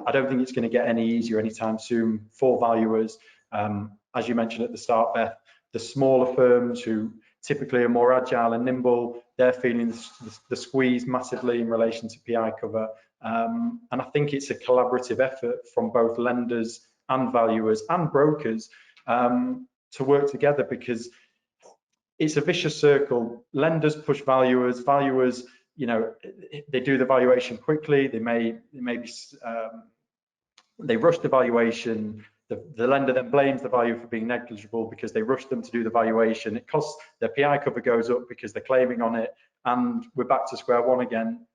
I don't think it's going to get any easier anytime soon for valuers. As you mentioned at the start, Beth, the smaller firms who typically are more agile and nimble, they're feeling the squeeze massively in relation to PI cover. And I think it's a collaborative effort from both lenders and valuers and brokers to work together, because it's a vicious circle. Lenders push valuers, valuers, you know, they do the valuation quickly. They rush the valuation. The lender then blames the valuer for being negligible because they rushed them to do the valuation. It costs, their PI cover goes up because they're claiming on it, and we're back to square one again.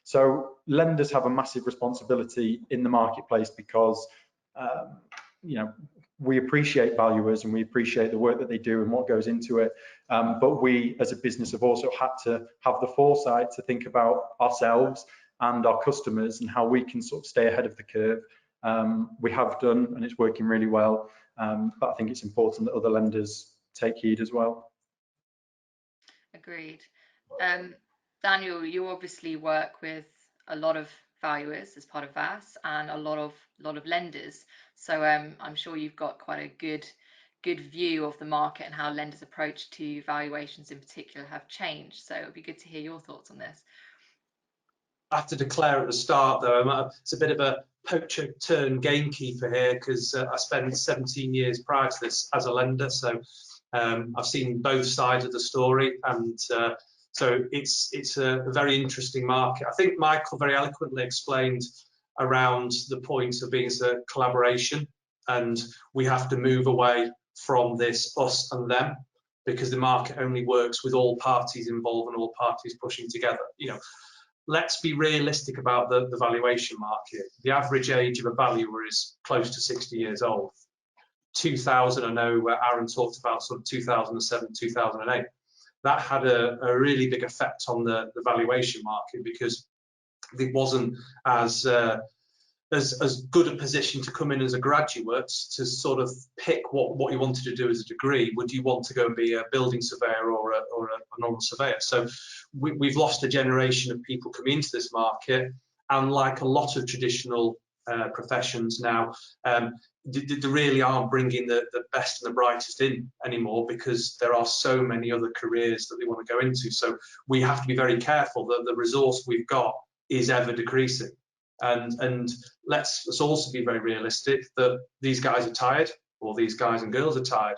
So lenders have a massive responsibility in the marketplace because, you know, we appreciate valuers and we appreciate the work that they do and what goes into it. But we as a business have also had to have the foresight to think about ourselves and our customers and how we can sort of stay ahead of the curve. We have done, and it's working really well. But I think it's important that other lenders take heed as well. Agreed. Daniel, you obviously work with a lot of valuers as part of VAS and a lot of lenders. So I'm sure you've got quite a good view of the market and how lenders' approach to valuations in particular have changed. So it would be good to hear your thoughts on this. I have to declare at the start, though, it's a bit of a poacher turned gamekeeper here, because I spent 17 years prior to this as a lender, so I've seen both sides of the story, and so it's a very interesting market. I think Michael very eloquently explained around the point of being a collaboration, and we have to move away from this us and them, because the market only works with all parties involved and all parties pushing together. You know, let's be realistic about the valuation market. The average age of a valuer is close to 60 years old. 2000, I know Aaron talked about sort of 2007, 2008. That had a really big effect on the valuation market, because it wasn't as good a position to come in as a graduate to sort of pick what you wanted to do as a degree. Would you want to go and be a building surveyor or a normal surveyor? So we've lost a generation of people coming into this market, and like a lot of traditional professions now, they really aren't bringing the best and the brightest in anymore, because there are so many other careers that they want to go into. So we have to be very careful that the resource we've got is ever decreasing. And let's also be very realistic that these guys are tired, or these guys and girls are tired.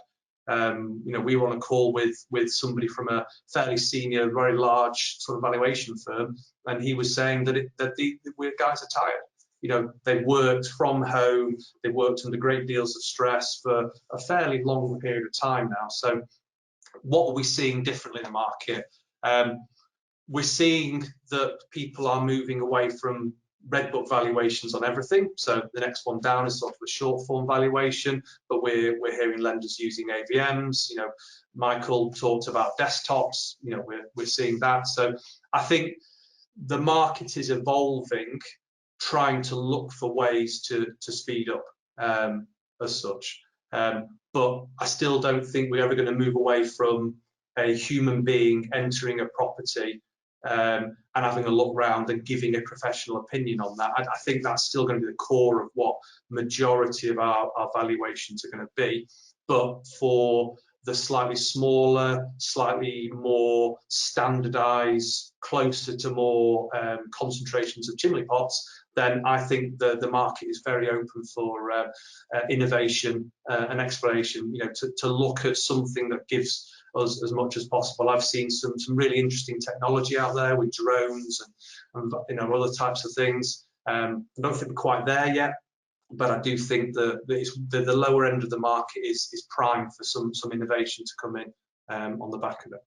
You know, we were on a call with somebody from a fairly senior, very large sort of valuation firm, and he was saying that the guys are tired. You know, they've worked from home, they've worked under great deals of stress for a fairly long period of time now. So what are we seeing differently in the market? We're seeing that people are moving away from red book valuations on everything. So the next one down is sort of a short form valuation, but we're hearing lenders using AVMs. You know, Michael talked about desktops. You know, we're seeing that. So I think the market is evolving, trying to look for ways to speed up as such. But I still don't think we're ever going to move away from a human being entering a property and having a look round and giving a professional opinion on that. I think that's still going to be the core of what majority of our valuations are going to be. But for the slightly smaller, slightly more standardized, closer to more concentrations of chimney pots, then I think the market is very open for innovation and exploration, you know, to look at something that gives us as much as possible. I've seen some really interesting technology out there with drones and you know, other types of things. I don't think we're quite there yet, but I do think that the lower end of the market is primed for some innovation to come in on the back of it.